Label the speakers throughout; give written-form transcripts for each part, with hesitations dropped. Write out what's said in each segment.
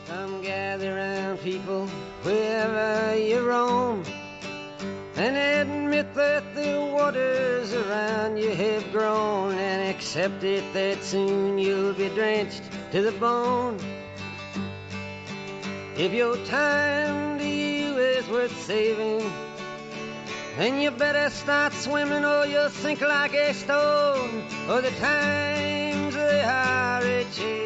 Speaker 1: Come gather round, people, wherever you roam, and admit that the waters around you have grown, and accept it that soon you'll be drenched to the bone. If your time to you is worth saving, then you better start swimming or you'll sink like a stone, or the times they are a-changing.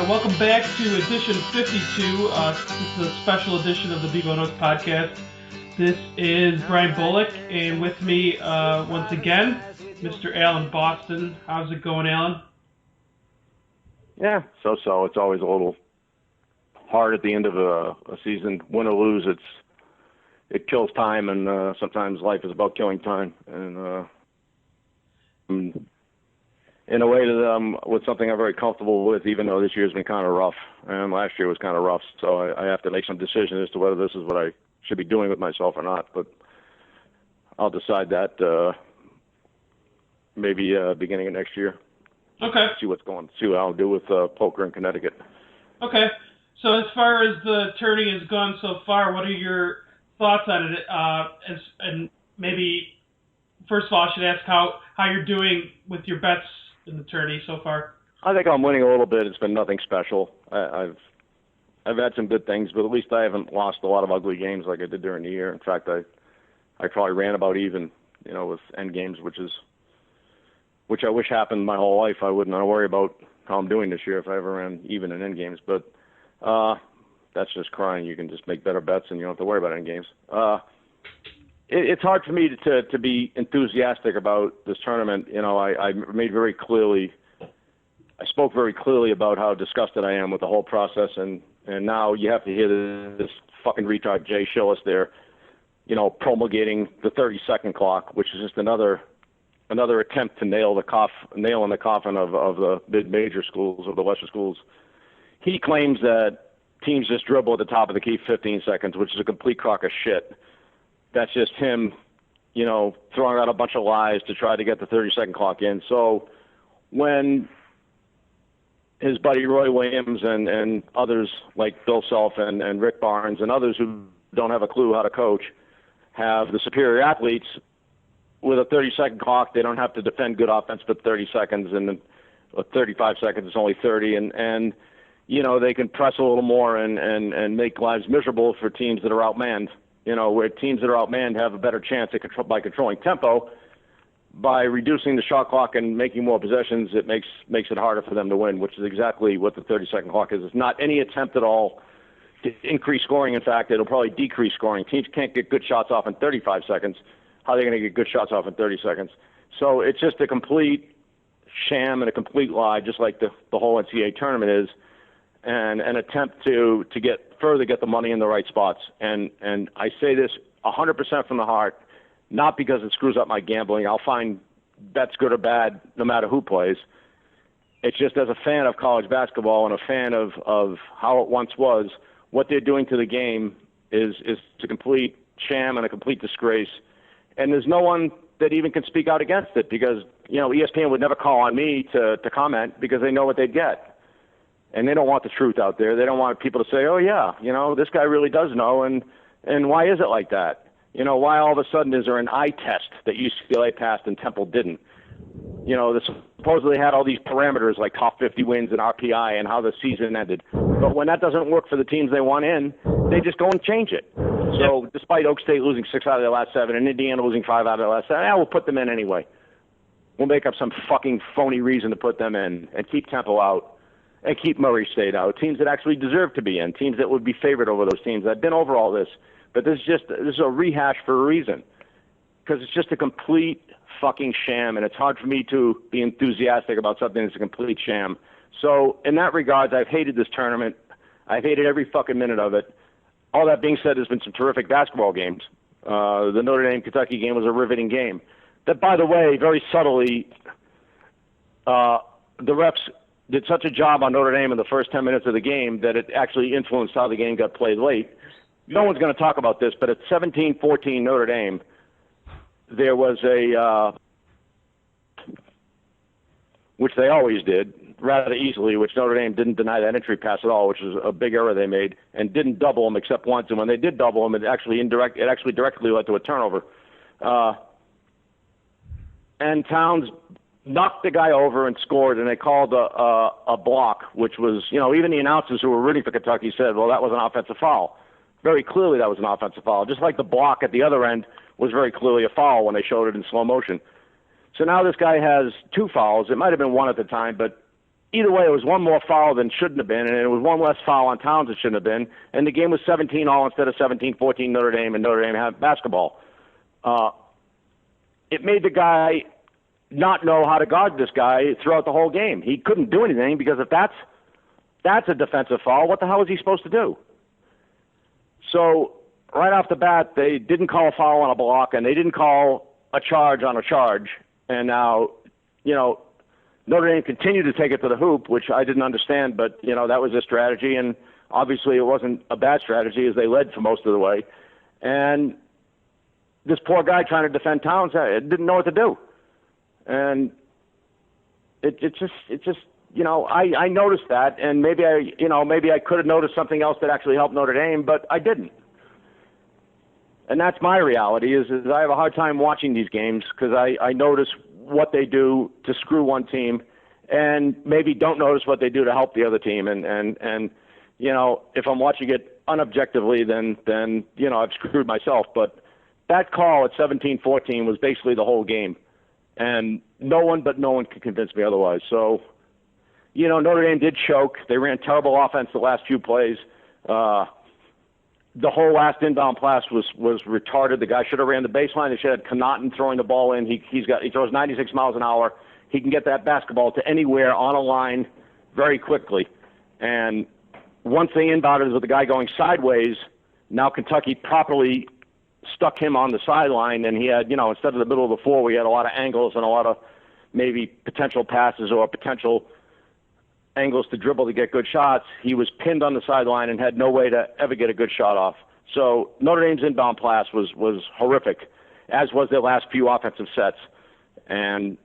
Speaker 2: Welcome back to edition 52. This is a special edition of the BBK Notes podcast. This is Brian Bullock, and with me once again, Mr. Alan Boston. How's it going, Alan?
Speaker 3: Yeah, so-so. It's always a little hard at the end of a season. Win or lose, it kills time, and sometimes life is about killing time. And in a way that with something I'm very comfortable with, even though this year's been kind of rough, and last year was kind of rough, so I have to make some decision as to whether this is what I should be doing with myself or not. But I'll decide that maybe beginning of next year.
Speaker 2: Okay.
Speaker 3: See what I'll do with poker in Connecticut.
Speaker 2: Okay. So as far as the tourney has gone so far, what are your thoughts on it? And maybe first of all, I should ask how you're doing with your bets in the tourney so far.
Speaker 3: I think I'm winning a little bit. It's been nothing special. I've had some good things, but at least I haven't lost a lot of ugly games like I did during the year. In fact, I probably ran about even, with end games, which I wish happened my whole life. I wouldn't worry about how I'm doing this year if I ever ran even in end games. But that's just crying. You can just make better bets and you don't have to worry about end games. It's hard for me to be enthusiastic about this tournament. I spoke very clearly about how disgusted I am with the whole process, and now you have to hear this fucking retard Jay Shillis there, promulgating the 30-second clock, which is just another attempt to nail in the coffin of the mid-major schools, of the lesser schools. He claims that teams just dribble at the top of the key 15 seconds, which is a complete crock of shit. That's just him, throwing out a bunch of lies to try to get the 30-second clock in. So when his buddy Roy Williams and others like Bill Self and Rick Barnes and others who don't have a clue how to coach have the superior athletes with a 30-second clock, they don't have to defend good offense for 30 seconds, and 35 seconds is only 30, and they can press a little more and make lives miserable for teams that are outmanned. Where teams that are outmanned have a better chance by controlling tempo. By reducing the shot clock and making more possessions, it makes it harder for them to win, which is exactly what the 30-second clock is. It's not any attempt at all to increase scoring. In fact, it'll probably decrease scoring. Teams can't get good shots off in 35 seconds. How are they going to get good shots off in 30 seconds? So it's just a complete sham and a complete lie, just like the whole NCAA tournament is, and an attempt to get the money in the right spots. And I say this 100% from the heart, not because it screws up my gambling. I'll find bets good or bad no matter who plays. It's just as a fan of college basketball and a fan of how it once was, what they're doing to the game is a complete sham and a complete disgrace. And there's no one that even can speak out against it because, ESPN would never call on me to comment because they know what they'd get. And they don't want the truth out there. They don't want people to say, oh, yeah, this guy really does know, and why is it like that? Why all of a sudden is there an eye test that UCLA passed and Temple didn't? They supposedly had all these parameters like top 50 wins and RPI and how the season ended. But when that doesn't work for the teams they want in, they just go and change it. So despite Oak State losing 6 out of their last 7 and Indiana losing 5 out of their last 7, we'll put them in anyway. We'll make up some fucking phony reason to put them in and keep Temple out. And keep Murray State out, teams that actually deserve to be in, teams that would be favored over those teams. I've been over all this, but this is a rehash for a reason, because it's just a complete fucking sham, and it's hard for me to be enthusiastic about something that's a complete sham. So in that regard, I've hated this tournament. I've hated every fucking minute of it. All that being said, there's been some terrific basketball games. The Notre Dame-Kentucky game was a riveting game. That, by the way, very subtly, the refs did such a job on Notre Dame in the first 10 minutes of the game that it actually influenced how the game got played late. No one's going to talk about this, but at 17-14 Notre Dame, there was which they always did, rather easily, which Notre Dame didn't deny that entry pass at all, which was a big error they made, and didn't double him except once. And when they did double him, it actually directly led to a turnover. And Towns knocked the guy over and scored, and they called a block, which was, even the announcers who were rooting for Kentucky said, well, that was an offensive foul. Very clearly that was an offensive foul, just like the block at the other end was very clearly a foul when they showed it in slow motion. So now this guy has 2 fouls. It might have been 1 at the time, but either way, it was 1 more foul than shouldn't have been, and it was 1 less foul on Towns that shouldn't have been, and the game was 17-all instead of 17-14 Notre Dame, and Notre Dame had basketball. It made the guy not know how to guard this guy throughout the whole game. He couldn't do anything because if that's a defensive foul, what the hell is he supposed to do? So right off the bat, they didn't call a foul on a block, and they didn't call a charge on a charge. And now, Notre Dame continued to take it to the hoop, which I didn't understand, but, that was their strategy. And obviously it wasn't a bad strategy as they led for most of the way. And this poor guy trying to defend Towns didn't know what to do. And it just I noticed that, and maybe I could have noticed something else that actually helped Notre Dame, but I didn't. And that's my reality is I have a hard time watching these games because I notice what they do to screw one team and maybe don't notice what they do to help the other team. And if I'm watching it unobjectively, then I've screwed myself. But that call at 17-14 was basically the whole game. And no one could convince me otherwise. So, Notre Dame did choke. They ran terrible offense the last few plays. The whole last inbound pass was retarded. The guy should have ran the baseline. They should have had Connaughton throwing the ball in. He throws 96 miles an hour. He can get that basketball to anywhere on a line very quickly. And once they inbounded with the guy going sideways, now Kentucky properly stuck him on the sideline, and he had, instead of the middle of the floor, we had a lot of angles and a lot of maybe potential passes or potential angles to dribble to get good shots. He was pinned on the sideline and had no way to ever get a good shot off. So Notre Dame's inbound pass was horrific, as was their last few offensive sets. And,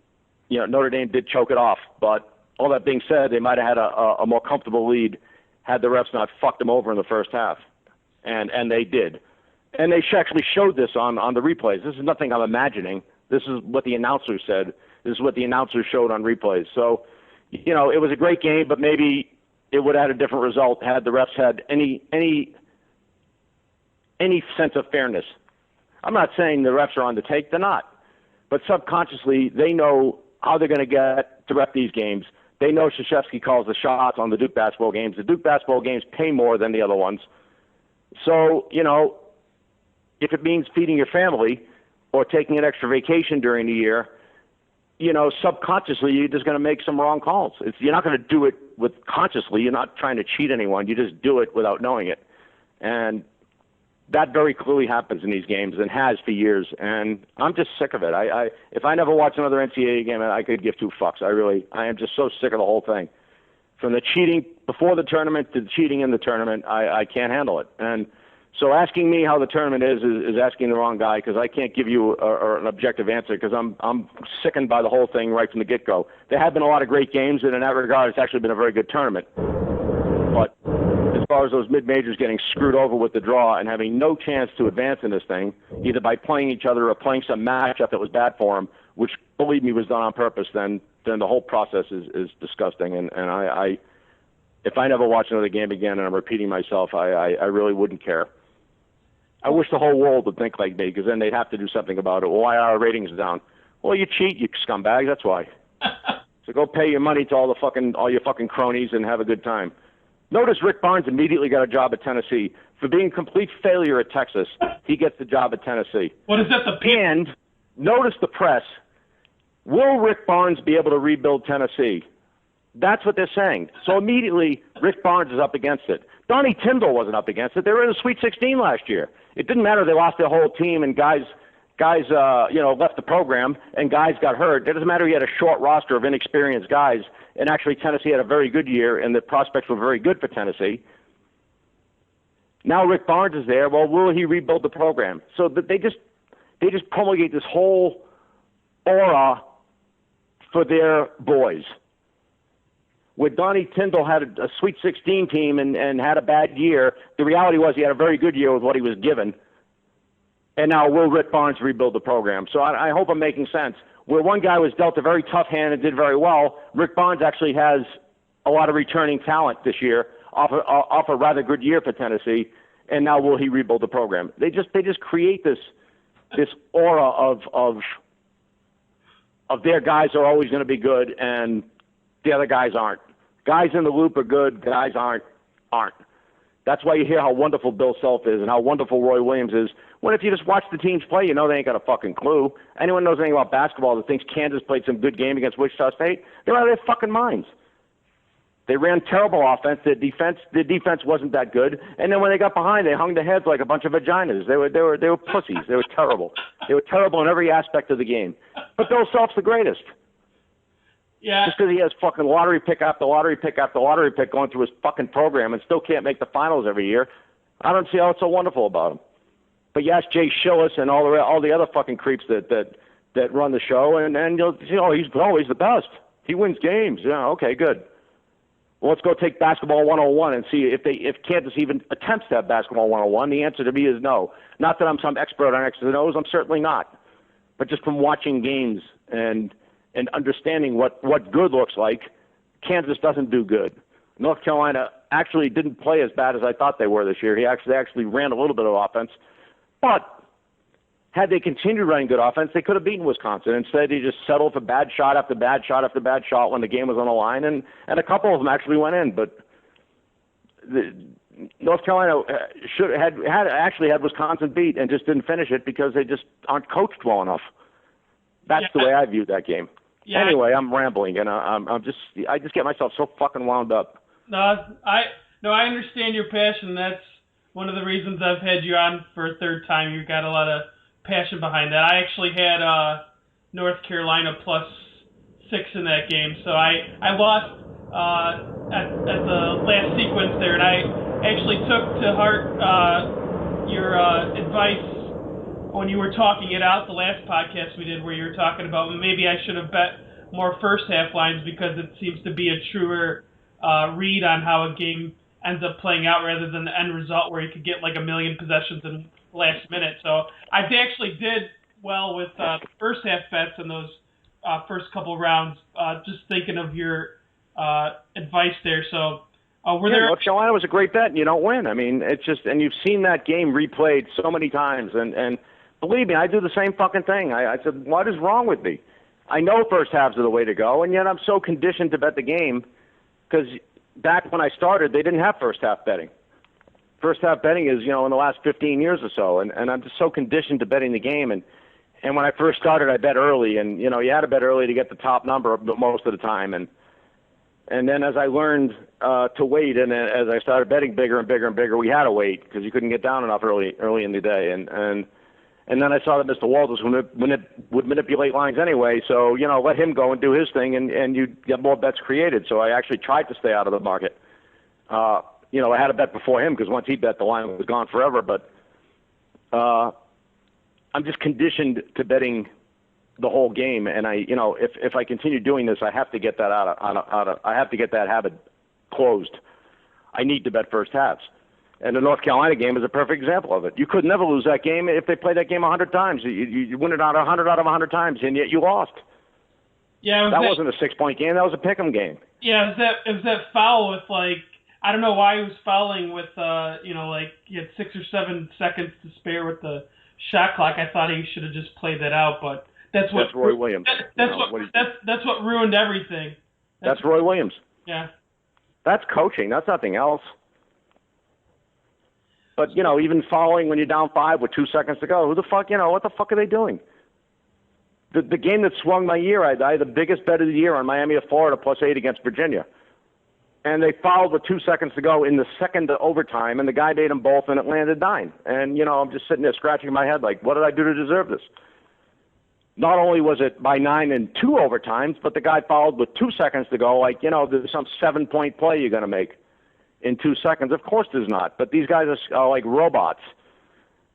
Speaker 3: Notre Dame did choke it off. But all that being said, they might have had a more comfortable lead had the refs not fucked them over in the first half. And they did. And they actually showed this on the replays. This is nothing I'm imagining. This is what the announcers said. This is what the announcers showed on replays. So, it was a great game, but maybe it would have had a different result had the refs had any sense of fairness. I'm not saying the refs are on the take. They're not. But subconsciously, they know how they're going to get to rep these games. They know Krzyzewski calls the shots on the Duke basketball games. The Duke basketball games pay more than the other ones. So, if it means feeding your family or taking an extra vacation during the year, subconsciously you're just going to make some wrong calls. You're not going to do it consciously. You're not trying to cheat anyone. You just do it without knowing it. And that very clearly happens in these games and has for years. And I'm just sick of it. If I never watch another NCAA game, I could give 2 fucks. I am just so sick of the whole thing. From the cheating before the tournament to the cheating in the tournament, I can't handle it. And so asking me how the tournament is asking the wrong guy because I can't give you an objective answer because I'm sickened by the whole thing right from the get-go. There have been a lot of great games, and in that regard, it's actually been a very good tournament. But as far as those mid-majors getting screwed over with the draw and having no chance to advance in this thing, either by playing each other or playing some matchup that was bad for them, which, believe me, was done on purpose, then the whole process is disgusting. And I if I never watch another game again and I'm repeating myself, I really wouldn't care. I wish the whole world would think like me, because then they'd have to do something about it. Well, why are our ratings down? Well, you cheat, you scumbag. That's why. So go pay your money to all your fucking cronies and have a good time. Notice Rick Barnes immediately got a job at Tennessee. For being a complete failure at Texas, he gets the job at Tennessee.
Speaker 2: What is that?
Speaker 3: And notice the press. Will Rick Barnes be able to rebuild Tennessee? That's what they're saying. So immediately, Rick Barnes is up against it. Donnie Tyndall wasn't up against it. They were in the Sweet 16 last year. It didn't matter. They lost their whole team and guys left the program and guys got hurt. It doesn't matter. He had a short roster of inexperienced guys, and actually Tennessee had a very good year, and the prospects were very good for Tennessee. Now Rick Barnes is there. Well, will he rebuild the program? So they just promulgate this whole aura for their boys. Where Donnie Tyndall had a Sweet 16 team and had a bad year, the reality was he had a very good year with what he was given. And now will Rick Barnes rebuild the program? So I hope I'm making sense. Where one guy was dealt a very tough hand and did very well, Rick Barnes actually has a lot of returning talent this year off a rather good year for Tennessee. And now will he rebuild the program? They just create this aura of their guys are always going to be good and the other guys aren't. Guys in the loop are good, guys aren't. That's why you hear how wonderful Bill Self is and how wonderful Roy Williams is. When if you just watch the teams play, you know they ain't got a fucking clue. Anyone knows anything about basketball that thinks Kansas played some good game against Wichita State, they're out of their fucking minds. They ran terrible offense. Their defense wasn't that good. And then when they got behind, they hung their heads like a bunch of vaginas. They were pussies. They were terrible. They were terrible in every aspect of the game. But Bill Self's the greatest.
Speaker 2: Yeah.
Speaker 3: Just because he has fucking lottery pick after lottery pick after lottery pick going through his fucking program and still can't make the finals every year, I don't see how it's so wonderful about him. But you ask Jay Shillis and all the other fucking creeps that run the show, and you'll see, he's always the best. He wins games. Yeah, okay, good. Well, let's go take basketball 101 and see if Kansas even attempts to have basketball 101. The answer to me is no. Not that I'm some expert on X's and O's. I'm certainly not. But just from watching games and understanding what good looks like, Kansas doesn't do good. North Carolina actually didn't play as bad as I thought they were this year. They actually ran a little bit of offense. But had they continued running good offense, they could have beaten Wisconsin. Instead, they just settled for bad shot after bad shot after bad shot when the game was on the line, and a couple of them actually went in. But North Carolina had Wisconsin beat and just didn't finish it because they just aren't coached well enough. That's the way I viewed that game. Yeah, anyway, I'm rambling, and I just get myself so fucking wound up.
Speaker 2: I understand your passion. That's one of the reasons I've had you on for a third time. You've got a lot of passion behind that. I actually had North Carolina +6 in that game, so I lost at the last sequence there, and I actually took to heart your advice when you were talking it out the last podcast we did, where you were talking about maybe I should have bet more first half lines because it seems to be a truer read on how a game ends up playing out rather than the end result where you could get like a million possessions in the last minute. So I actually did well with the first half bets in those first couple rounds, just thinking of your advice there. So
Speaker 3: North Carolina was a great bet, and you don't win. I mean, it's just, and you've seen that game replayed so many times, and believe me, I do the same fucking thing. I said, what is wrong with me? I know first halves are the way to go, and yet I'm so conditioned to bet the game because back when I started, they didn't have first half betting. First half betting is, in the last 15 years or so, and I'm just so conditioned to betting the game. And when I first started, I bet early, and, you had to bet early to get the top number most of the time. And then as I learned to wait, and as I started betting bigger and bigger and bigger, we had to wait because you couldn't get down enough early in the day. And then I saw that Mr. Walters would manipulate lines anyway, so, let him go and do his thing, and you get more bets created. So I actually tried to stay out of the market. I had a bet before him because once he bet, the line was gone forever. But I'm just conditioned to betting the whole game, and if I continue doing this, I have to get that I have to get that habit closed. I need to bet first halves. And the North Carolina game is a perfect example of it. You could never lose that game if they played that game 100 times. You win it 100 out of 100 times, and yet you lost.
Speaker 2: Yeah,
Speaker 3: that wasn't a 6-point game. That was a pick'em game.
Speaker 2: Yeah, it was that foul with I don't know why he was fouling with he had 6 or 7 seconds to spare with the shot clock. I thought he should have just played that out, but that's
Speaker 3: Roy Williams.
Speaker 2: That's what ruined everything.
Speaker 3: That's Roy Williams.
Speaker 2: Yeah.
Speaker 3: That's coaching. That's nothing else. But, even fouling when you're down 5 with 2 seconds to go, what the fuck are they doing? The game that swung my year, I had the biggest bet of the year on Miami of Florida +8 against Virginia. And they fouled with 2 seconds to go in the second overtime, and the guy made them both, and it landed 9. And, I'm just sitting there scratching my head like, what did I do to deserve this? Not only was it by 9 in 2 overtimes, but the guy fouled with 2 seconds to go, there's some 7-point play you're going to make in 2 seconds. Of course there's not. But these guys are like robots.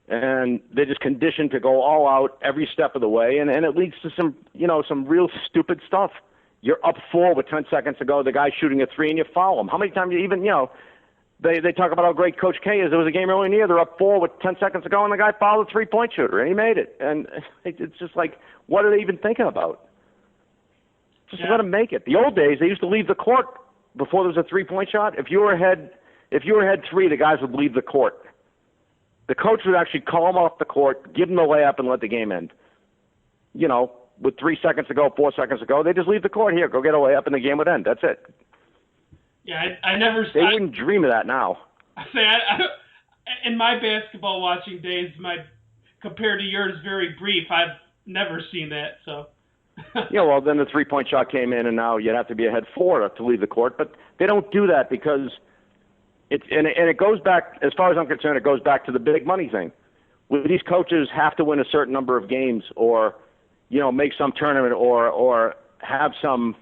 Speaker 3: And they're just conditioned to go all out every step of the way, and it leads to some real stupid stuff. You're up 4 with 10 seconds to go. The guy's shooting a 3, and you foul him. How many times they talk about how great Coach K is. There was a game early in the year. They're up 4 with 10 seconds to go, and the guy fouled a 3-point shooter, and he made it. And it's just like, what are they even thinking about? Just let him make it. The old days, they used to leave the court before there was a 3-point shot. If you were ahead 3, the guys would leave the court. The coach would actually call them off the court, give them the layup, and let the game end. With 3 seconds to go, 4 seconds to go, they just leave the court. Here, go get a layup, and the game would end. That's it.
Speaker 2: Yeah, I never.
Speaker 3: They wouldn't dream of that now.
Speaker 2: I in my basketball watching days, compared to yours, very brief. I've never seen that. So.
Speaker 3: Yeah, well, then the 3-point shot came in, and now you'd have to be ahead 4 to leave the court. But they don't do that because it goes back, as far as I'm concerned, it goes back to the big money thing. These coaches have to win a certain number of games, or make some tournament, or have some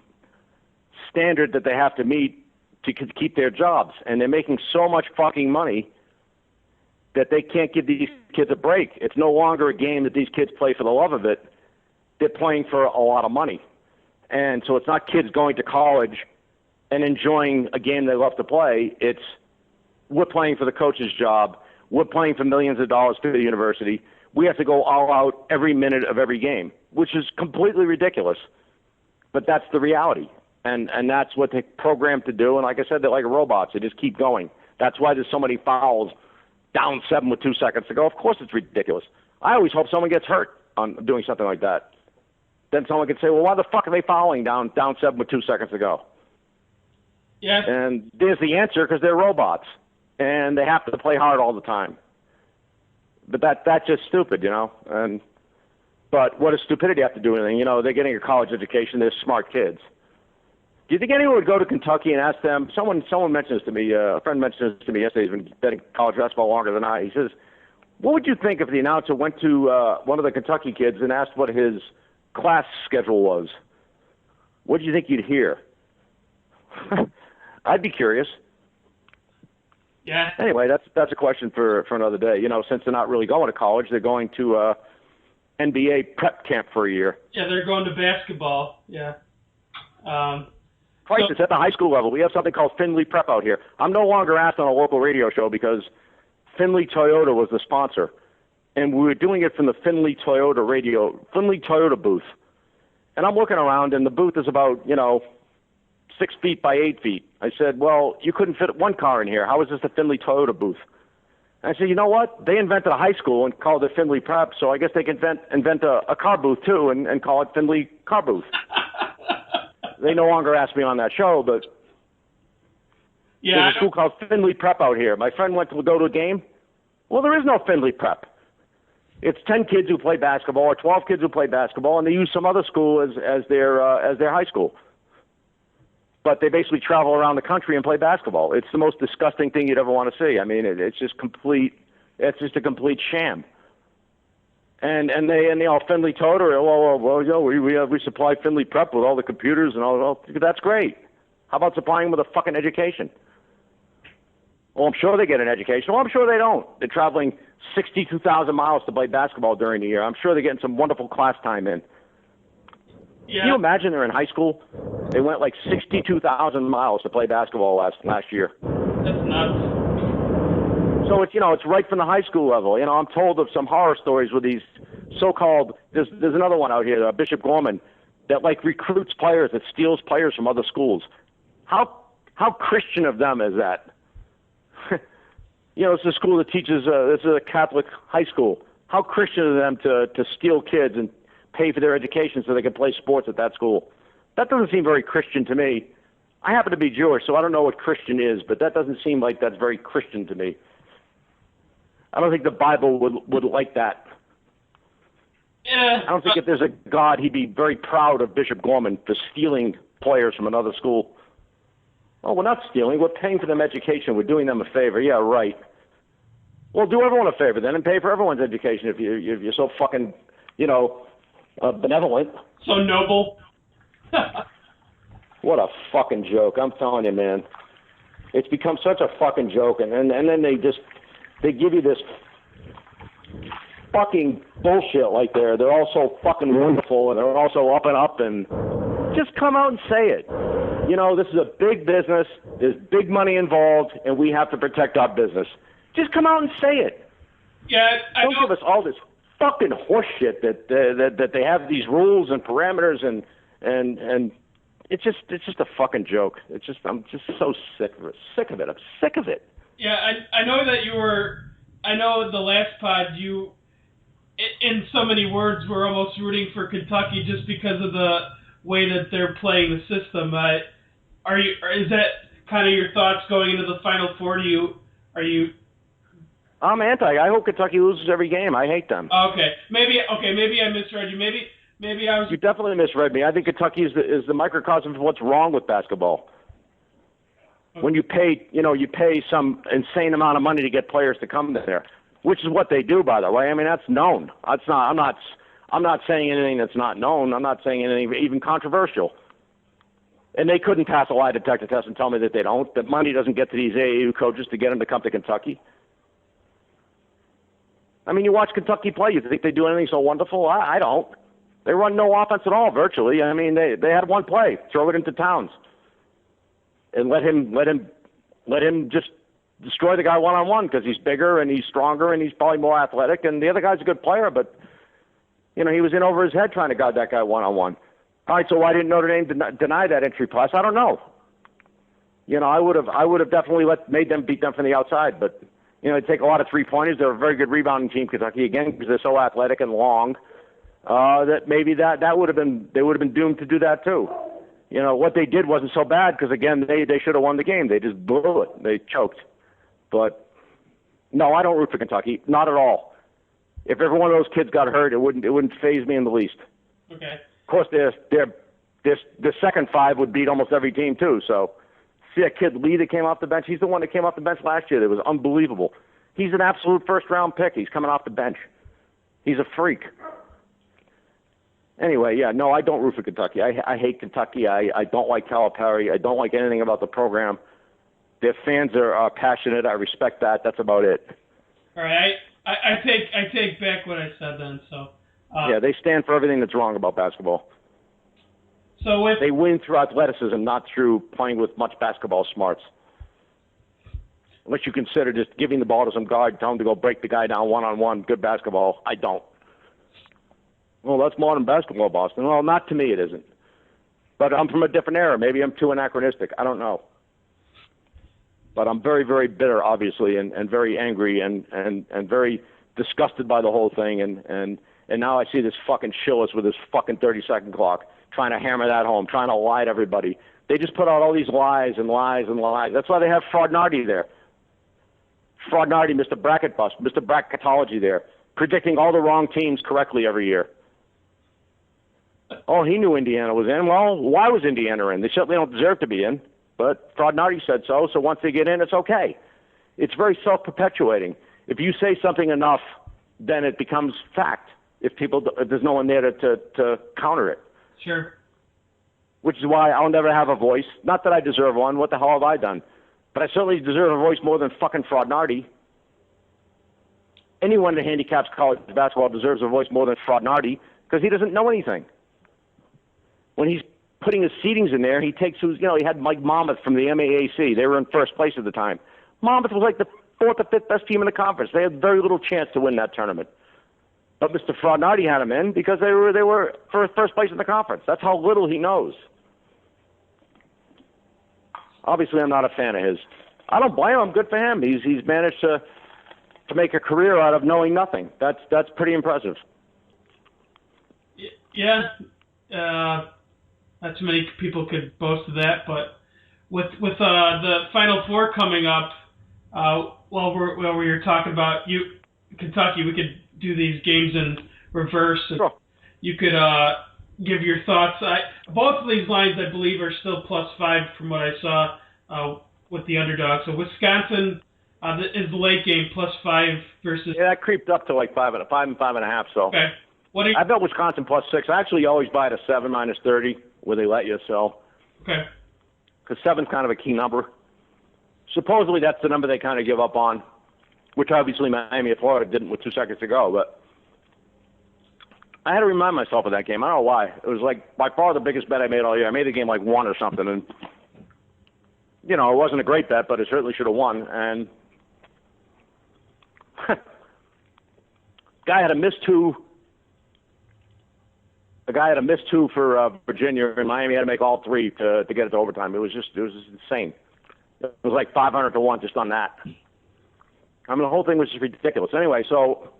Speaker 3: standard that they have to meet to keep their jobs. And they're making so much fucking money that they can't give these kids a break. It's no longer a game that these kids play for the love of it. They're playing for a lot of money. And so it's not kids going to college and enjoying a game they love to play. It's, we're playing for the coach's job. We're playing for millions of dollars to the university. We have to go all out every minute of every game, which is completely ridiculous. But that's the reality. And that's what they're programmed to do. And like I said, they're like robots. They just keep going. That's why there's so many fouls down 7 with 2 seconds to go. Of course it's ridiculous. I always hope someone gets hurt on doing something like that. Then someone could say, well, why the fuck are they fouling down 7 with 2 seconds to go?
Speaker 2: Yeah.
Speaker 3: And there's the answer, because they're robots. And they have to play hard all the time. But that's just stupid, But what does stupidity have to do with anything? They're getting a college education. They're smart kids. Do you think anyone would go to Kentucky and ask them? Someone mentioned this to me. A friend mentioned this to me yesterday. He's been betting college basketball longer than I. He says, what would you think if the announcer went to one of the Kentucky kids and asked what his class schedule was? What do you think you'd hear? I'd be curious.
Speaker 2: Yeah.
Speaker 3: Anyway, that's a question for another day. Since they're not really going to college, they're going to NBA prep camp for a year.
Speaker 2: Yeah, they're going to basketball. Yeah.
Speaker 3: Christ, it's at the high school level. We have something called Findlay Prep out here. I'm no longer asked on a local radio show because Findlay Toyota was the sponsor, and we were doing it from the Findlay Toyota booth. And I'm looking around, and the booth is about 6 feet by 8 feet. I said, well, you couldn't fit one car in here. How is this the Findlay Toyota booth? And I said, you know what? They invented a high school and called it Findlay Prep, so I guess they can invent a car booth too and call it Findlay Car Booth. They no longer ask me on that show, but there's a school called Findlay Prep out here. My friend went to go to a game. Well, there is no Findlay Prep. It's 10 kids who play basketball or 12 kids who play basketball, and they use some other school as their high school. But they basically travel around the country and play basketball. It's the most disgusting thing you'd ever want to see. I mean, it's just complete. It's just a complete sham. And they all Findlay Toyota. We supply Findlay Prep with all the computers and all. Well, that's great. How about supplying them with a fucking education? Well, I'm sure they get an education. Well, I'm sure they don't. They're traveling 62,000 miles to play basketball during the year. I'm sure they're getting some wonderful class time in.
Speaker 2: Yeah.
Speaker 3: Can you imagine they're in high school? They went like 62,000 miles to play basketball last year.
Speaker 2: That's nuts.
Speaker 3: So it's right from the high school level. I'm told of some horror stories with these so-called. There's another one out here, Bishop Gorman, that recruits players, that steals players from other schools. How Christian of them is that? It's a school that teaches. This is a Catholic high school. How Christian of them to steal kids and pay for their education so they can play sports at that school? That doesn't seem very Christian to me. I happen to be Jewish, so I don't know what Christian is, but that doesn't seem like that's very Christian to me. I don't think the Bible would like that.
Speaker 2: Yeah.
Speaker 3: I don't think if there's a God, he'd be very proud of Bishop Gorman for stealing players from another school. Oh, we're not stealing. We're paying for them education. We're doing them a favor. Yeah, right. Well, do everyone a favor then and pay for everyone's education if you're so fucking, benevolent.
Speaker 2: So noble.
Speaker 3: What a fucking joke. I'm telling you, man. It's become such a fucking joke. And then they give you this fucking bullshit like they're all so fucking wonderful and they're all so up and up, and just come out and say it. You know, this is a big business. There's big money involved, and we have to protect our business. Just come out and say it.
Speaker 2: Yeah,
Speaker 3: Don't give us all this fucking horse shit that they have these rules and parameters and it's just a fucking joke. I'm just so sick of it. I'm sick of it.
Speaker 2: Yeah, I know that I know the last pod you, in so many words, were almost rooting for Kentucky just because of the way that they're playing the system. Is that kind of your thoughts going into the Final Four?
Speaker 3: I'm anti. I hope Kentucky loses every game. I hate them.
Speaker 2: Okay, maybe I misread you. Maybe I was.
Speaker 3: You definitely misread me. I think Kentucky is the microcosm of what's wrong with basketball. Okay. When you pay some insane amount of money to get players to come there, which is what they do, by the way. I mean, that's known. I'm not saying anything that's not known. I'm not saying anything even controversial. And they couldn't pass a lie detector test and tell me that they don't. That money doesn't get to these AAU coaches to get them to come to Kentucky. I mean, you watch Kentucky play. You think they do anything so wonderful? I don't. They run no offense at all, virtually. I mean, they had one play, throw it into Towns, and let him just destroy the guy one-on-one because he's bigger and he's stronger and he's probably more athletic. And the other guy's a good player, but he was in over his head trying to guard that guy one-on-one. All right, so why didn't Notre Dame deny that entry pass? I don't know. I would have definitely made them beat them from the outside, but they take a lot of three-pointers. They're a very good rebounding team, Kentucky, again, because they're so athletic and long. That maybe that would have been they would have been doomed to do that too. What they did wasn't so bad because again they should have won the game. They just blew it. They choked. But no, I don't root for Kentucky, not at all. If every one of those kids got hurt, it wouldn't faze me in the least.
Speaker 2: Okay.
Speaker 3: Of course, the second five would beat almost every team too. So see that kid Lee that came off the bench. He's the one that came off the bench last year. That was unbelievable. He's an absolute first-round pick. He's coming off the bench. He's a freak. Anyway, yeah, no, I don't root for Kentucky. I hate Kentucky. I don't like Calipari. I don't like anything about the program. Their fans are passionate. I respect that. That's about it.
Speaker 2: All right, I take back what I said then. So.
Speaker 3: Yeah, they stand for everything that's wrong about basketball.
Speaker 2: So
Speaker 3: they win through athleticism, not through playing with much basketball smarts. Unless you consider just giving the ball to some guard, tell him to go break the guy down one-on-one, good basketball. I don't. Well, that's modern basketball, Boston. Well, not to me, it isn't. But I'm from a different era. Maybe I'm too anachronistic. I don't know. But I'm very, very bitter, obviously, and very angry and very disgusted by the whole thing. And now I see this fucking Schillis with his fucking 30-second clock trying to hammer that home, trying to lie to everybody. They just put out all these lies and lies and lies. That's why they have Fraudnardi there. Fraudnardi, Mr. Bracket Bust, Mr. Bracketology there, predicting all the wrong teams correctly every year. Oh, he knew Indiana was in. Well, why was Indiana in? They certainly don't deserve to be in, but Fraudnardi said so, so once they get in, it's okay. It's very self-perpetuating. If you say something enough, then it becomes fact. If there's no one there to counter it.
Speaker 2: Sure.
Speaker 3: Which is why I'll never have a voice. Not that I deserve one. What the hell have I done? But I certainly deserve a voice more than fucking Fraudnardi. Anyone that handicaps college basketball deserves a voice more than Fraudnardi because he doesn't know anything. When he's putting his seedings in there, he had Mike Monmouth from the MAAC. They were in first place at the time. Monmouth was like the fourth or fifth best team in the conference. They had very little chance to win that tournament. But Mr. Fraudnardi had him in because they were first place in the conference. That's how little he knows. Obviously, I'm not a fan of his. I don't blame him. Good for him. He's managed to make a career out of knowing nothing. That's pretty impressive.
Speaker 2: Yeah. Not too many people could boast of that, but with the Final Four coming up, while we were talking about Kentucky, we could do these games in reverse.
Speaker 3: Sure.
Speaker 2: You could give your thoughts. Both of these lines, I believe, are still +5 from what I saw with the underdog. So Wisconsin is the late game +5 versus.
Speaker 3: Yeah, that creeped up to like 5 and 5.5. So.
Speaker 2: Okay.
Speaker 3: I bet Wisconsin +6. I actually always buy it at 7 -30 where they let you sell.
Speaker 2: Okay.
Speaker 3: Because 7's kind of a key number. Supposedly that's the number they kind of give up on, which obviously Miami of Florida didn't with 2 seconds to go. But I had to remind myself of that game. I don't know why. It was like by far the biggest bet I made all year. I made the game like 1 or something, and it wasn't a great bet, but it certainly should have won. And guy had a missed two. The guy had a missed 2 for Virginia, and Miami had to make all 3 to get it to overtime. It was just insane. It was like 500 to 1 just on that. I mean, the whole thing was just ridiculous. Anyway, so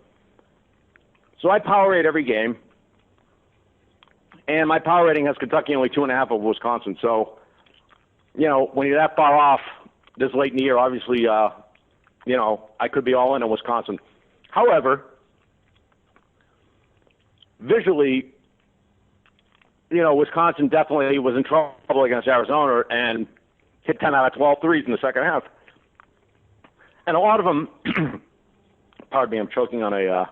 Speaker 3: I power rate every game, and my power rating has Kentucky only 2.5 over Wisconsin. So, when you're that far off this late in the year, obviously, I could be all in on Wisconsin. However, visually, Wisconsin definitely was in trouble against Arizona and hit 10 out of 12 threes in the second half. And a lot of them, pardon me, I'm choking on a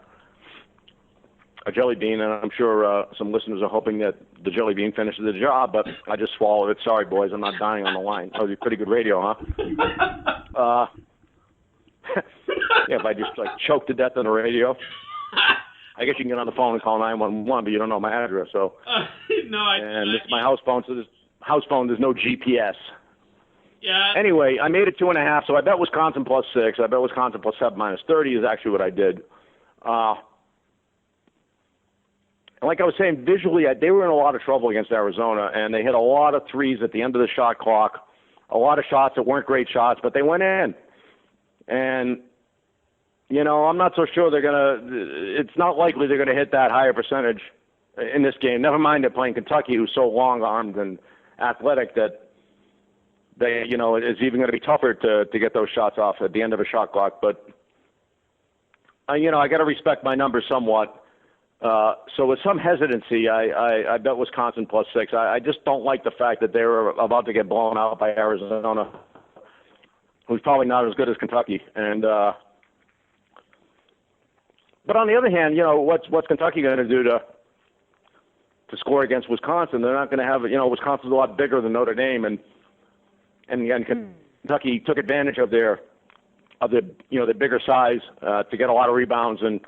Speaker 3: jelly bean, and I'm sure some listeners are hoping that the jelly bean finishes the job, but I just swallowed it. Sorry, boys, I'm not dying on the line. That would be pretty good radio, huh? Yeah, if I just choked to death on the radio. I guess you can get on the phone and call 911, but you don't know my address, so. And this is my house phone, so this house phone, there's no GPS.
Speaker 2: Yeah.
Speaker 3: Anyway, I made it 2.5, so I bet Wisconsin plus 6. I bet Wisconsin plus 7 minus 30 is actually what I did. And like I was saying, visually, they were in a lot of trouble against Arizona, and they hit a lot of threes at the end of the shot clock, a lot of shots that weren't great shots, but they went in. And, I'm not so sure it's not likely they're going to hit that higher percentage in this game. Never mind they're playing Kentucky, who's so long-armed and athletic that it's even going to be tougher to get those shots off at the end of a shot clock. But, I got to respect my numbers somewhat. So with some hesitancy, I bet Wisconsin plus 6. I just don't like the fact that they were about to get blown out by Arizona, who's probably not as good as Kentucky. And but on the other hand, what's Kentucky going to do to score against Wisconsin? They're not going to have Wisconsin's a lot bigger than Notre Dame, and Kentucky took advantage of their bigger size to get a lot of rebounds and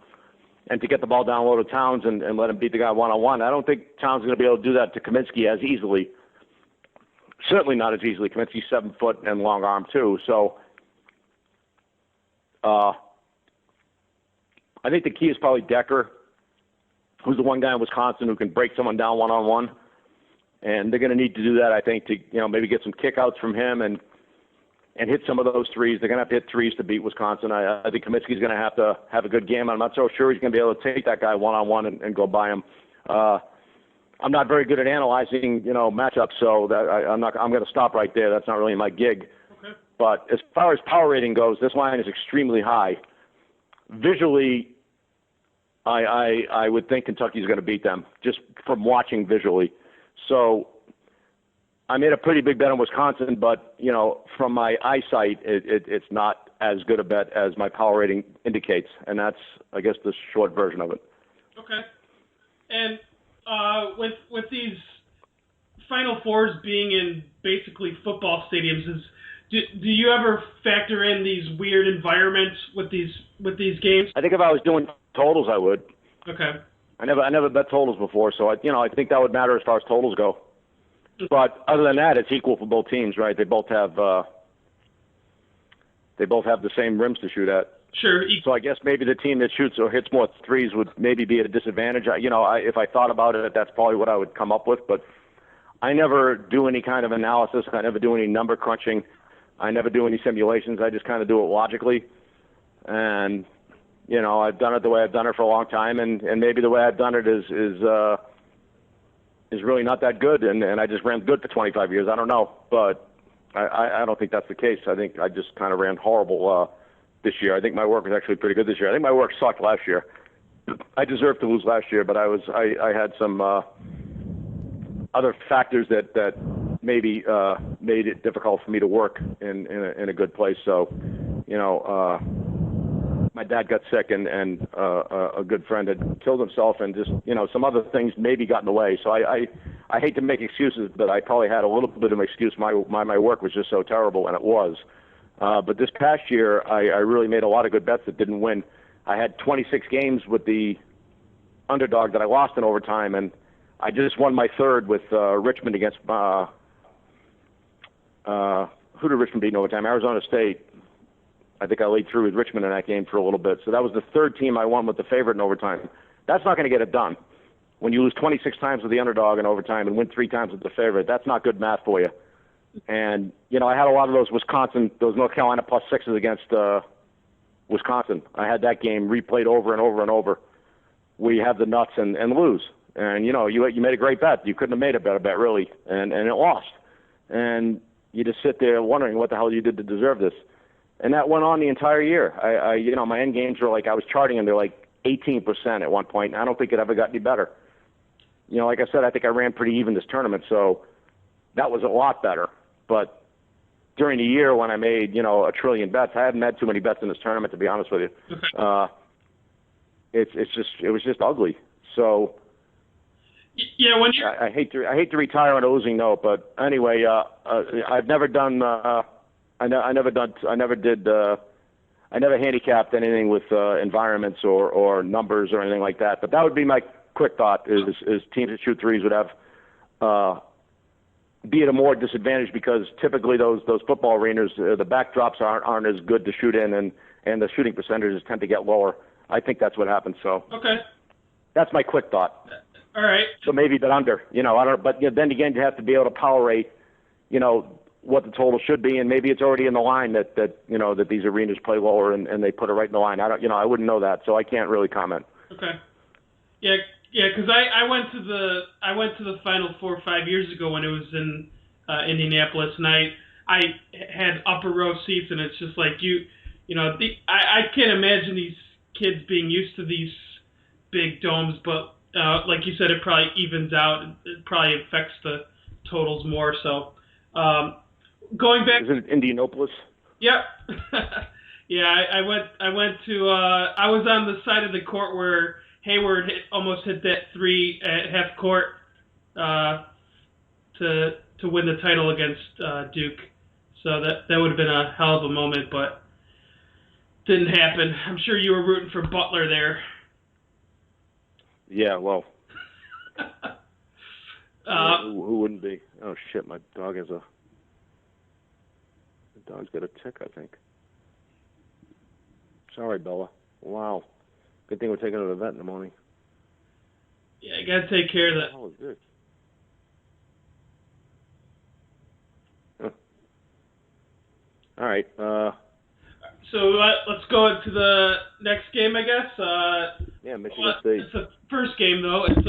Speaker 3: to get the ball down low to Towns and let him beat the guy one-on-one. I don't think Towns is going to be able to do that to Kaminsky as easily. Certainly not as easily. Kaminsky's 7 foot and long arm too. So I think the key is probably Decker, who's the one guy in Wisconsin who can break someone down one-on-one. And they're going to need to do that, I think, to maybe get some kickouts from him and hit some of those threes. They're going to have to hit threes to beat Wisconsin. I think Kaminsky's going to have a good game. I'm not so sure he's going to be able to take that guy one-on-one and go by him. I'm not very good at analyzing, matchups, so I'm going to stop right there. That's not really my gig.
Speaker 2: Okay.
Speaker 3: But as far as power rating goes, this line is extremely high. Visually, I would think Kentucky's going to beat them just from watching visually. So I made a pretty big bet on Wisconsin, but, from my eyesight, it's not as good a bet as my power rating indicates. And that's, I guess, the short version of it.
Speaker 2: Okay. And with these Final Fours being in basically football stadiums, do you ever factor in these weird environments with these games?
Speaker 3: I think if I was doing totals, I would.
Speaker 2: Okay.
Speaker 3: I never bet totals before, so I think that would matter as far as totals go. But other than that, it's equal for both teams, right? They both have the same rims to shoot at.
Speaker 2: Sure.
Speaker 3: So I guess maybe the team that shoots or hits more threes would maybe be at a disadvantage. If I thought about it, that's probably what I would come up with. But I never do any kind of analysis. I never do any number crunching. I never do any simulations. I just kind of do it logically. And I've done it the way I've done it for a long time, and maybe the way I've done it is really not that good, and I just ran good for 25 years. I don't know, but I don't think that's the case. I think I just kind of ran horrible this year. I think my work was actually pretty good this year. I think my work sucked last year. I deserved to lose last year, but I had some other factors that maybe made it difficult for me to work in a good place. So, my dad got sick, and a good friend had killed himself, and just some other things maybe got in the way. So I hate to make excuses, but I probably had a little bit of an excuse. My work was just so terrible, and it was. But this past year, I really made a lot of good bets that didn't win. I had 26 games with the underdog that I lost in overtime, and I just won my third with Richmond against who did Richmond beat in overtime? Arizona State. I think I laid through with Richmond in that game for a little bit. So that was the third team I won with the favorite in overtime. That's not going to get it done. When you lose 26 times with the underdog in overtime and win 3 times with the favorite, that's not good math for you. And, I had a lot of those North Carolina plus 6s against Wisconsin. I had that game replayed over and over and over. We have the nuts and lose. And, you made a great bet. You couldn't have made a better bet, really. And it lost. And you just sit there wondering what the hell you did to deserve this. And that went on the entire year. My end games were I was charting and they're 18% at one point. And I don't think it ever got any better. Like I said, I think I ran pretty even this tournament. So that was a lot better. But during the year when I made, a trillion bets, I haven't had too many bets in this tournament, to be honest with you. It was just ugly. So
Speaker 2: yeah, when you
Speaker 3: I hate to retire on a losing note, but anyway, I've never done. I never handicapped anything with environments or numbers or anything like that. But that would be my quick thought: is teams that shoot threes would have be at a more disadvantage because typically those football arenas, the backdrops aren't as good to shoot in, and the shooting percentages tend to get lower. I think that's what happens. So
Speaker 2: okay,
Speaker 3: that's my quick thought.
Speaker 2: All right.
Speaker 3: So maybe bet under. I don't. But then again, you have to be able to power rate. What the total should be, and maybe it's already in the line that these arenas play lower and they put it right in the line. I wouldn't know that, so I can't really comment.
Speaker 2: Okay. Yeah, because I went to the Final Four 5 years ago when it was in Indianapolis, and I had upper row seats, and it's just like I can't imagine these kids being used to these big domes, but like you said, it probably evens out. It probably affects the totals more. So. Going back,
Speaker 3: is it Indianapolis?
Speaker 2: Yep. Yeah, I went to. I was on the side of the court where Hayward almost hit that 3 at half court to win the title against Duke. So that would have been a hell of a moment, but didn't happen. I'm sure you were rooting for Butler there.
Speaker 3: Yeah, well, who wouldn't be? Oh shit, my dog has a. The dog's got a tick, I think. Sorry, Bella. Wow. Good thing we're taking her to the vet in the morning.
Speaker 2: Yeah, you gotta take care of that.
Speaker 3: What the hell is this? Huh. All right.
Speaker 2: So let's go into the next game, I guess.
Speaker 3: Yeah, Michigan State.
Speaker 2: It's the first game, though. It's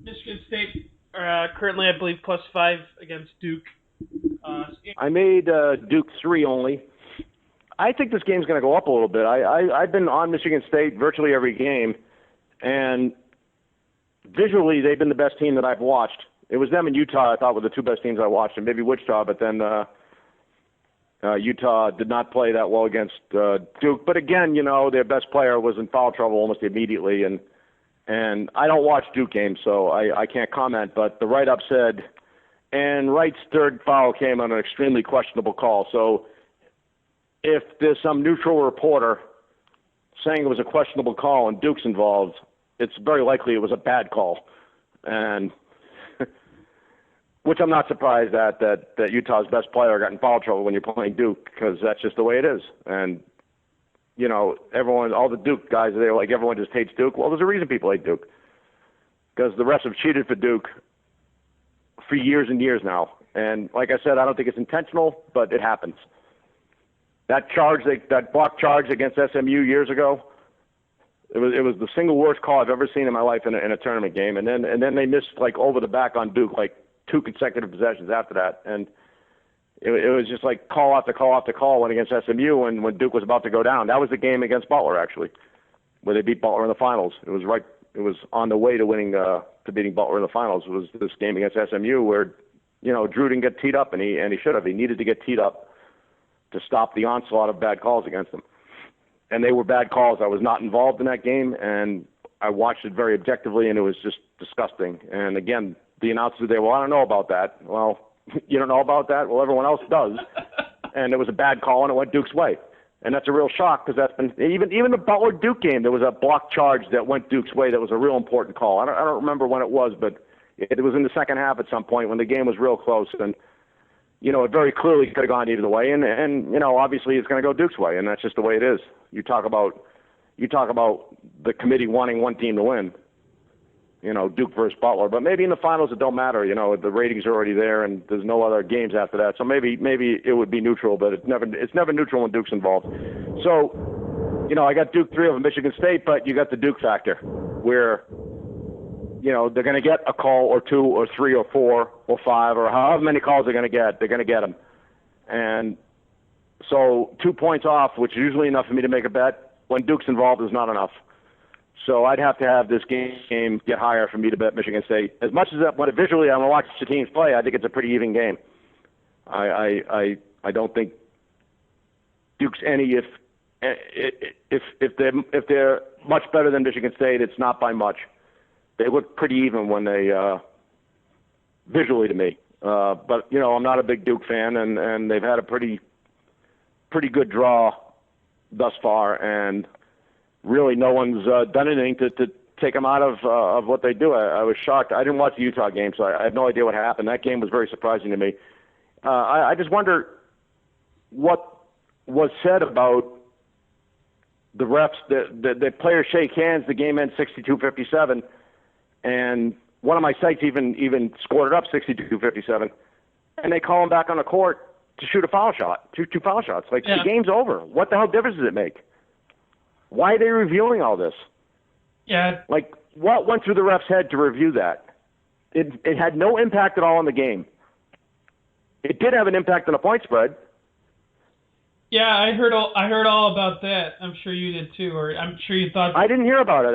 Speaker 2: Michigan State, currently, I believe, +5 against Duke.
Speaker 3: I made Duke 3 only. I think this game's going to go up a little bit. I've been on Michigan State virtually every game, and visually they've been the best team that I've watched. It was them and Utah I thought were the 2 best teams I watched, and maybe Wichita, but then Utah did not play that well against Duke. But again, their best player was in foul trouble almost immediately, and I don't watch Duke games, so I can't comment, but the write-up said, and Wright's 3rd foul came on an extremely questionable call. So if there's some neutral reporter saying it was a questionable call and Duke's involved, it's very likely it was a bad call. And which I'm not surprised at, that Utah's best player got in foul trouble when you're playing Duke, because that's just the way it is. And, everyone, all the Duke guys, they're like, everyone just hates Duke. Well, there's a reason people hate Duke. Because the refs have cheated for Duke for years and years now. And like I said, I don't think it's intentional, but it happens. That block charge against SMU years ago, it was the single worst call I've ever seen in my life in a tournament game. And then they missed over the back on Duke 2 consecutive possessions after that. And it was just call after call after call went against SMU when Duke was about to go down. That was the game against Butler, actually, where they beat Butler in the finals. It was on the way to winning to beating Butler in the finals. It was this game against SMU where Drew didn't get teed up, and he should have. He needed to get teed up to stop the onslaught of bad calls against him. And they were bad calls. I was not involved in that game, and I watched it very objectively, and it was just disgusting. And again, the announcers there, well, I don't know about that. Well, you don't know about that? Well, everyone else does. And it was a bad call, and it went Duke's way. And that's a real shock because that's been even the Butler Duke game. There was a block charge that went Duke's way that was a real important call. I don't remember when it was, but it was in the second half at some point when the game was real close, and it very clearly could have gone either way. And obviously it's going to go Duke's way, and that's just the way it is. You talk about the committee wanting one team to win. Duke versus Butler, but maybe in the finals it don't matter. The ratings are already there, and there's no other games after that. So maybe it would be neutral, but it's never neutral when Duke's involved. So, I got Duke 3 over Michigan State, but you got the Duke factor, where they're going to get a call or 2 or 3 or 4 or 5 or however many calls they're going to get. They're going to get them, and so 2 points off, which is usually enough for me to make a bet. When Duke's involved, is not enough. So I'd have to have this game get higher for me to bet Michigan State. As much as when visually I'm going to watch the teams play, I think it's a pretty even game. I don't think Duke's any if they're much better than Michigan State, it's not by much. They look pretty even when they visually to me. But I'm not a big Duke fan, and they've had a pretty good draw thus far, and really no one's done anything to take them out of what they do. I was shocked. I didn't watch the Utah game, so I have no idea what happened. That game was very surprising to me. I just wonder what was said about the refs. The players shake hands. The game ends 62-57, and one of my sites even scored it up 62-57, and they call him back on the court to shoot a foul shot, two foul shots. The game's over. What the hell difference does it make? Why are they reviewing all this?
Speaker 2: Yeah.
Speaker 3: What went through the ref's head to review that? It had no impact at all on the game. It did have an impact on the point spread.
Speaker 2: Yeah, I heard all about that. I'm sure you did too, or I'm sure you thought.
Speaker 3: I didn't hear about it.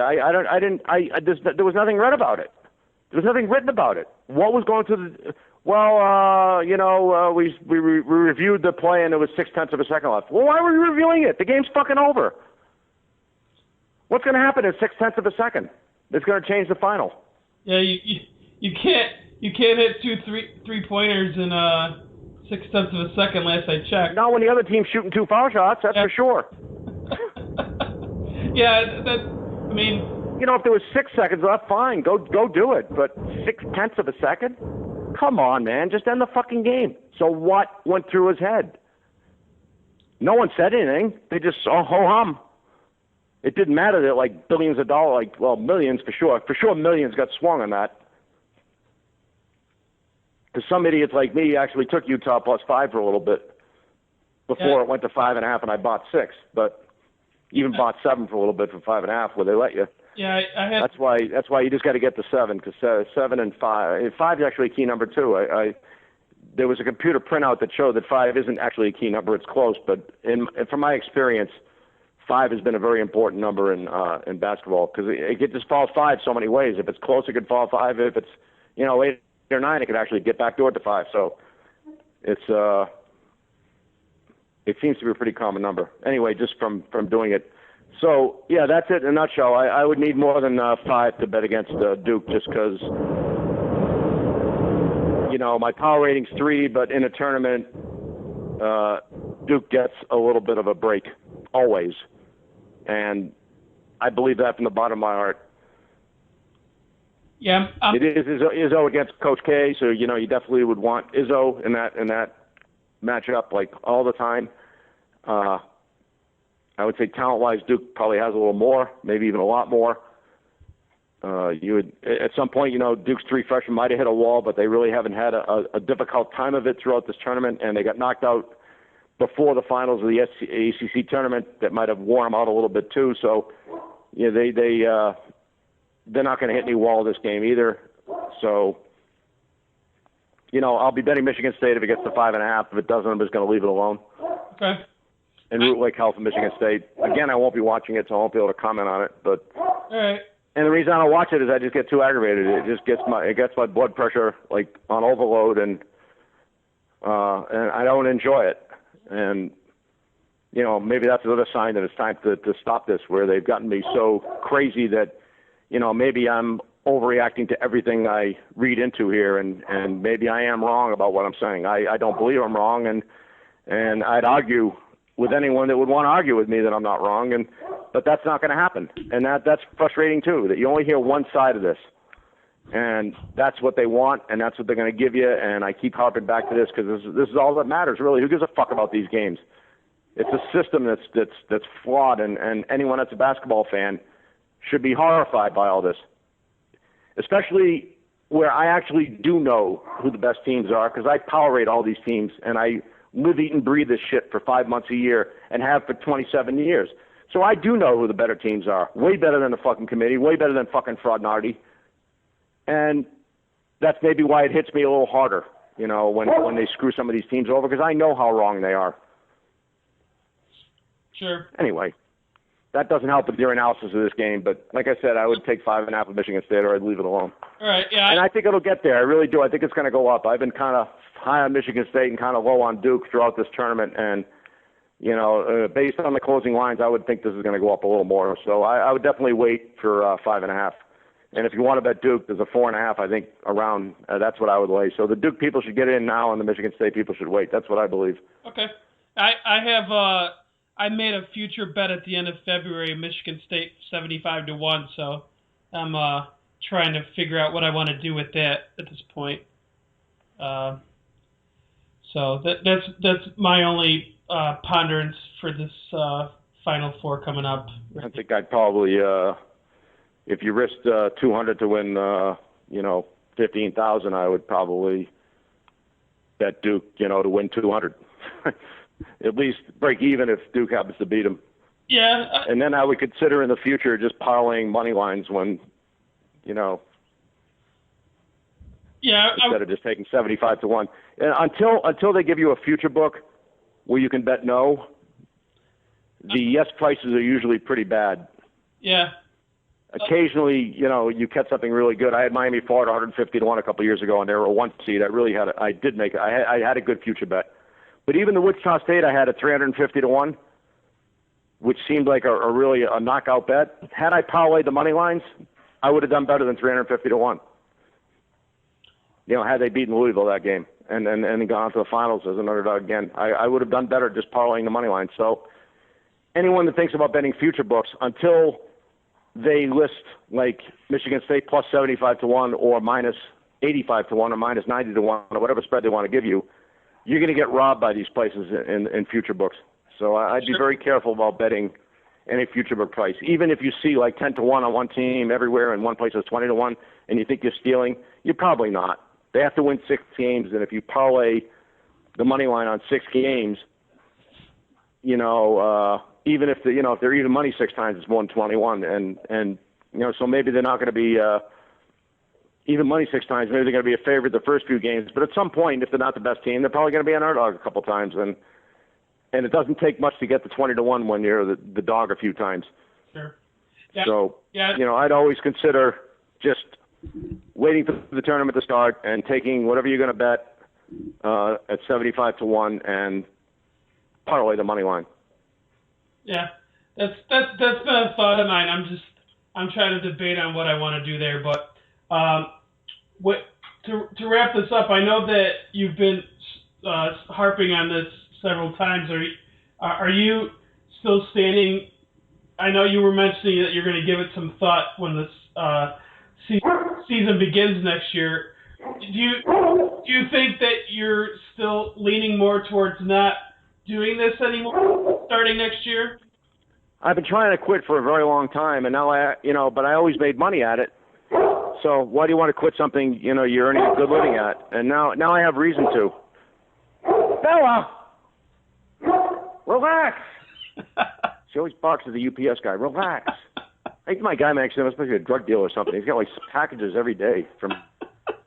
Speaker 3: There was nothing read about it. There was nothing written about it. What was going through the? Well, we reviewed the play and it was 0.6 of a second left. Well, why were we reviewing it? The game's fucking over. What's going to happen in 0.6 of a second? It's going to change the final.
Speaker 2: Yeah, you can't hit 2 3-pointers in 0.6 of a second. Last I checked.
Speaker 3: Not when the other team's shooting 2 foul shots. That's for sure.
Speaker 2: Yeah,
Speaker 3: if there was 6 seconds left, fine, go do it. But 0.6 of a second? Come on, man, just end the fucking game. So what went through his head? No one said anything. They just ho-hum. It didn't matter that billions of dollars, millions for sure. For sure millions got swung on that. Because some idiots like me actually took Utah +5 for a little bit before it went to 5.5, and I bought 6. But even bought 7 for a little bit for 5.5, where they let you.
Speaker 2: Yeah, I had.
Speaker 3: That's why you just got to get to 7, because 7 and 5. And 5 is actually a key number too. There was a computer printout that showed that 5 isn't actually a key number. It's close, but from my experience, 5 has been a very important number in basketball, because it could just fall 5 so many ways. If it's close, it could fall 5. If it's 8 or 9, it could actually get back door to 5. So it seems to be a pretty common number. Anyway, just from doing it. So yeah, that's it in a nutshell. I would need more than 5 to bet against Duke, just because my power rating's 3, but in a tournament, Duke gets a little bit of a break always. And I believe that from the bottom of my heart.
Speaker 2: Yeah,
Speaker 3: it is Izzo against Coach K, so you definitely would want Izzo in that matchup all the time. I would say talent-wise, Duke probably has a little more, maybe even a lot more. You would at some point, Duke's 3 freshmen might have hit a wall, but they really haven't had a difficult time of it throughout this tournament, and they got knocked out before the finals of the ACC tournament. That might have worn them out a little bit too. So, they're not going to hit any wall this game either. So, I'll be betting Michigan State if it gets to 5.5. If it doesn't, I'm just going to leave it alone.
Speaker 2: Okay.
Speaker 3: And root like hell for Michigan State. Again, I won't be watching it, so I won't be able to comment on it. But
Speaker 2: all right.
Speaker 3: And the reason I don't watch it is I just get too aggravated. It just gets my blood pressure on overload, and I don't enjoy it. And maybe that's another sign that it's time to stop this, where they've gotten me so crazy that maybe I'm overreacting to everything I read into here, and maybe I am wrong about what I'm saying. I don't believe I'm wrong, and I'd argue with anyone that would want to argue with me that I'm not wrong, but that's not going to happen, and that's frustrating too. That you only hear one side of this, and that's what they want, and that's what they're going to give you. And I keep harping back to this because this is all that matters, really. Who gives a fuck about these games? It's a system that's flawed, and anyone that's a basketball fan should be horrified by all this, especially where I actually do know who the best teams are because I tolerate all these teams, and I live, eat, and breathe this shit for 5 months a year and have for 27 years. So I do know who the better teams are. Way better than the fucking committee, way better than fucking Fraudnardi. And that's maybe why it hits me a little harder, when they screw some of these teams over, because I know how wrong they are.
Speaker 2: Sure.
Speaker 3: Anyway, that doesn't help with your analysis of this game, but like I said, I would take 5.5 with Michigan State, or I'd leave it alone.
Speaker 2: All right, yeah.
Speaker 3: And I think it'll get there. I really do. I think it's going to go up. I've been kind of high on Michigan State and kind of low on Duke throughout this tournament, and based on the closing lines, I would think this is going to go up a little more. So I would definitely wait for 5.5. And if you want to bet Duke, there's a 4.5. I think around that's what I would lay. So the Duke people should get in now, and the Michigan State people should wait. That's what I believe.
Speaker 2: Okay, I made a future bet at the end of February, Michigan State 75-1. So I'm trying to figure out what I want to do with that at this point. So that's my only ponderance for this Final Four coming up.
Speaker 3: I think I'd probably, if you risked 200 to win, 15,000, I would probably bet Duke, to win 200. At least break even if Duke happens to beat them.
Speaker 2: Yeah.
Speaker 3: And then I would consider in the future just parlaying money lines when,
Speaker 2: Yeah.
Speaker 3: Instead of just taking 75-1. And until they give you a future book where you can bet no, the yes prices are usually pretty bad.
Speaker 2: Yeah.
Speaker 3: Occasionally, you catch something really good. I had Miami Florida 150-1 a couple of years ago, and they were a 1 seed. I had a good future bet. But even the Wichita State, I had a 350-1, which seemed like a knockout bet. Had I parlayed the money lines, I would have done better than 350-1. Had they beaten Louisville that game and gone on to the finals as an underdog again, I would have done better just parlaying the money line. So anyone that thinks about betting future books, until they list like Michigan State plus 75-1 or minus 85-1 or minus 90-1 or whatever spread they want to give you, you're going to get robbed by these places in future books. So I'd be very careful about betting any future book price. Even if you see like 10-1 on one team everywhere and one place is 20-1 and you think you're stealing, you're probably not. They have to win 6 games, and if you parlay the money line on 6 games, even if if they're even money 6 times, it's more than 21, and so maybe they're not going to be even money 6 times. Maybe they're going to be a favorite the first few games, but at some point, if they're not the best team, they're probably going to be an underdog a couple times, and it doesn't take much to get to 20-1 when you're the dog a few times.
Speaker 2: Sure. Yeah.
Speaker 3: So
Speaker 2: yeah.
Speaker 3: I'd always consider just waiting for the tournament to start and taking whatever you're going to bet at 75-1 and parlay the money line.
Speaker 2: Yeah, that's been a thought of mine. I'm trying to debate on what I want to do there, but to wrap this up, I know that you've been harping on this several times. Are you still standing? I know you were mentioning that you're going to give it some thought when this season begins next year. Do you think that you're still leaning more towards not doing this anymore starting next year?
Speaker 3: I've been trying to quit for a very long time, and now but I always made money at it. So why do you want to quit something you're earning a good living at? And now I have reason to. Bella, relax. She always barks at the UPS guy. Relax. I think my guy actually must be a drug dealer or something. He's got like packages every day from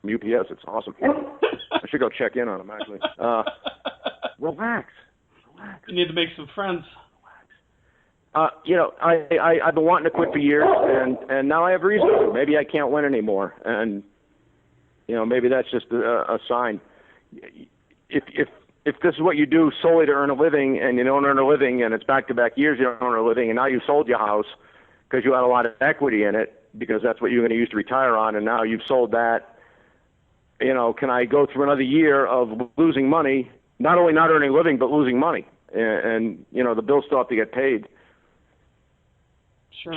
Speaker 3: UPS. It's awesome. I should go check in on him actually. Relax.
Speaker 2: You need to make some friends.
Speaker 3: I've been wanting to quit for years, and now I have reason to. Maybe I can't win anymore, and maybe that's just a sign. If this is what you do solely to earn a living, and you don't earn a living, and it's back-to-back years you don't earn a living, and now you sold your house because you had a lot of equity in it, because that's what you're going to use to retire on, and now you've sold that. Can I go through another year of losing money, not only not earning a living, but losing money? and the bills still have to get paid.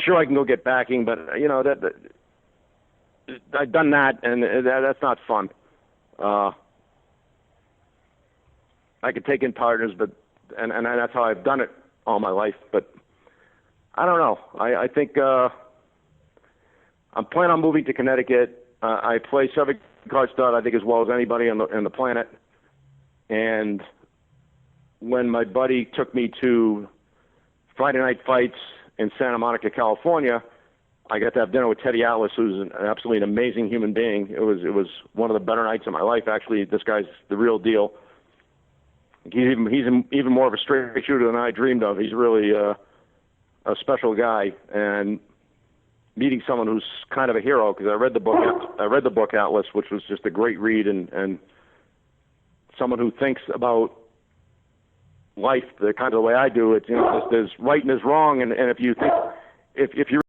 Speaker 1: Sure,
Speaker 3: I can go get backing, but that I've done that, and that's not fun. I could take in partners, but and that's how I've done it all my life. But I don't know. I think I'm planning on moving to Connecticut. I play Suffolk card stud, I think, as well as anybody on the planet. And when my buddy took me to Friday night fights in Santa Monica, California, I got to have dinner with Teddy Atlas, who's an absolutely amazing human being. It was one of the better nights of my life. Actually, this guy's the real deal. He's even more of a straight shooter than I dreamed of. He's really a special guy, and meeting someone who's kind of a hero, because I read the book Atlas, which was just a great read, and someone who thinks about life the kind of the way I do. It's there's right and there's wrong, and if you think if you